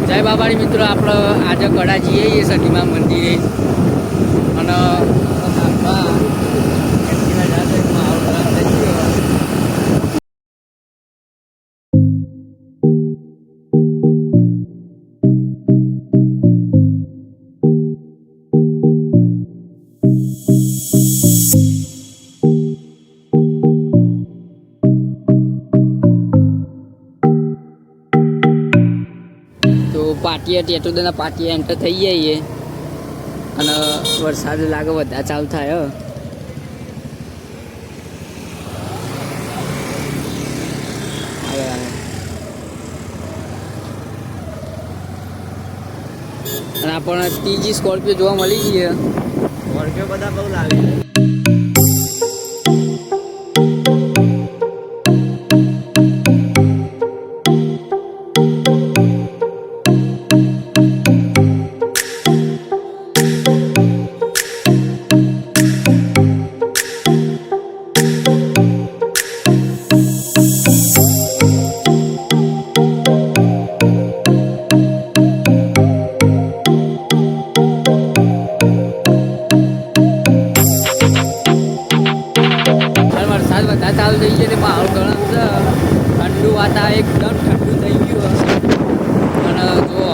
જય બાબાની મિત્રો, આપણે આજે કડા જઈએ સતીમા મંદિરે અને પાટીએ ટેટુદાના પાટીએ એન્ટર થઈ જઈએ અને વરસાદ લાગે બધા ચાલુ થાય. અને આપણને ત્રીજી સ્કોર્પિયો જોવા મળી છે. સ્કોર્પિયો બધા બહુ લાગે. ચાલુ થઈ ગયો માહોલ ગરમ છે, ઠંડુ વાતાવરણ એકદમ ઠંડુ થઈ ગયું અને જુઓ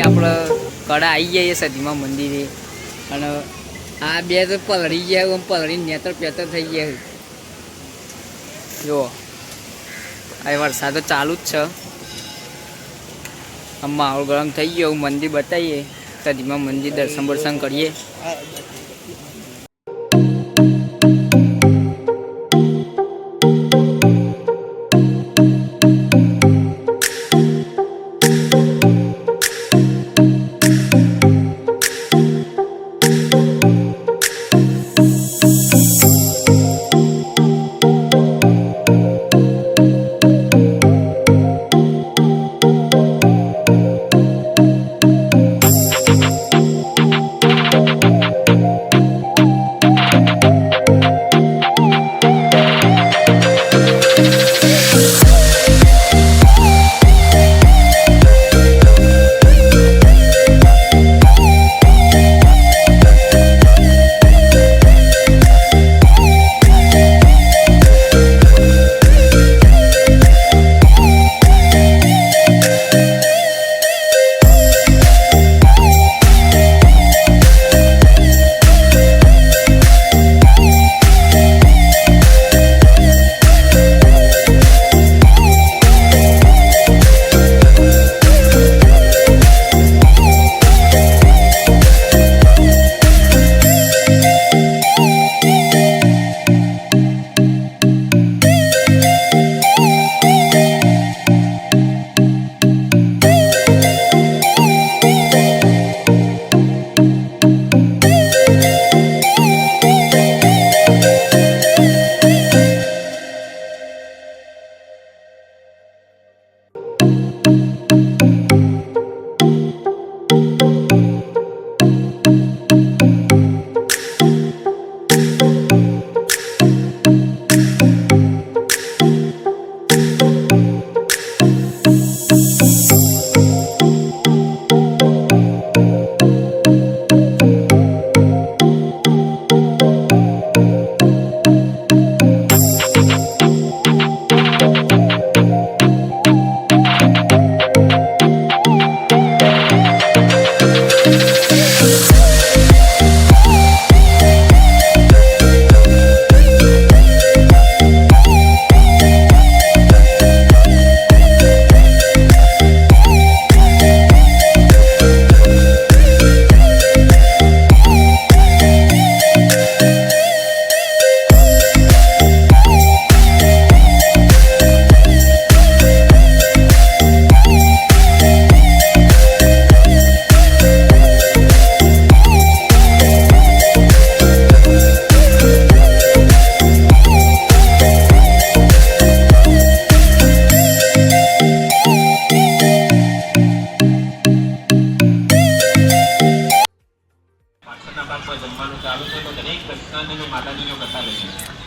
આપણે કડા આવી જઈએ સતીમા મંદિરે અને આ બે તો પલળી ગયા, પલળી નેતર પેતર થઈ ગયા. જુઓ આ વરસાદ તો ચાલુ જ છે. આમ માહોલ ગરમ થઈ ગયો. મંદિર બતાવીએ, સતીમા મંદિર દર્શન કરીએ.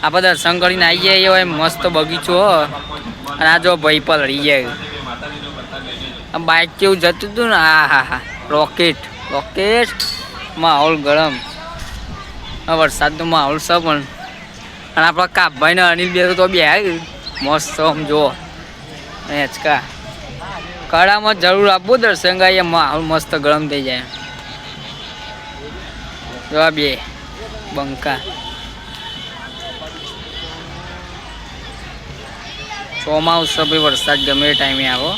આપણે દર્શન કરીને આવી જઈએ હોય મસ્ત બગીચો અને આ જો ભાઈ પલળી જાય બાઇક કેવું જતું હતું ને હા હા હા રોકેટ માહોલ ગરમ વરસાદનો માહોલ છે પણ અને આપણા કાપભાઈ ને અનિલ બે તો બે મસ્ત આમ જુઓ હેચકા કડામાં જરૂર આપવું દર્શન ગાય માહોલ મસ્ત ગરમ થઈ જાય જો બે બંકા ચોમાસું ભાઈ વરસાદ ગમે એ ટાઈમે આવો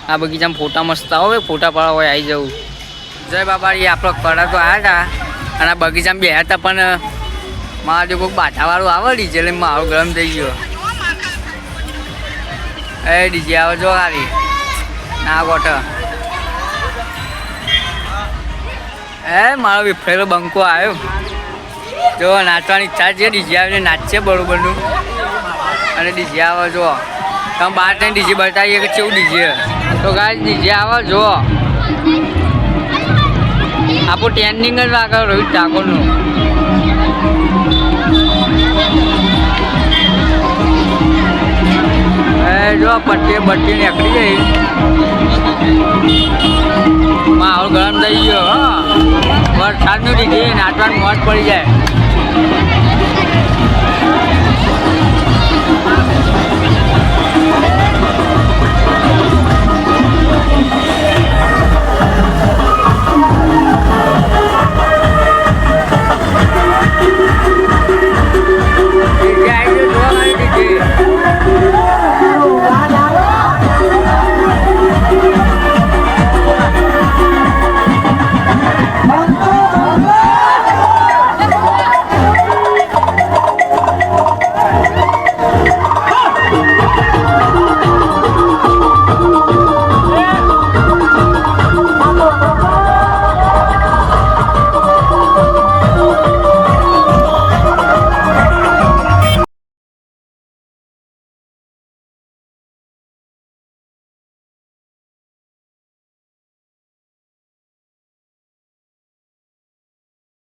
આ બગીચામાં ફોટા મસ્ત આવે ફોટા પાડવા હોય આવી જવું જય બાબાજી આપણો કડા તો આવ્યા હતા અને આ બગીચામાં બે હતા પણ મારા જો કોઈક બાટાવાળું આવે ડીજે એટલે મારો ગરમ થઈ ગયો એ ડીજે આવે જો ખાલી ના ગોઠ એ મારો વિફરેલો બંકો આવ્યો જો નાચવાની ઈચ્છા છે ડીજે આવીને નાચશે બરોબરનું અને ડીજે આવે જો તમે બહાર થઈને ડીજે બતાવીએ કે કેવું ડીજે તો ગાય ડીજે આવે જો આપણું ટ્રેન્ડિંગ જ લાગે રોહિત ઠાકોરનું જો પટ્ટી નીકળી ગઈ માહોલ ગરમ થઈ ગયો વરસાદનું ડીજે નાચવાનું મોજ પડી જાય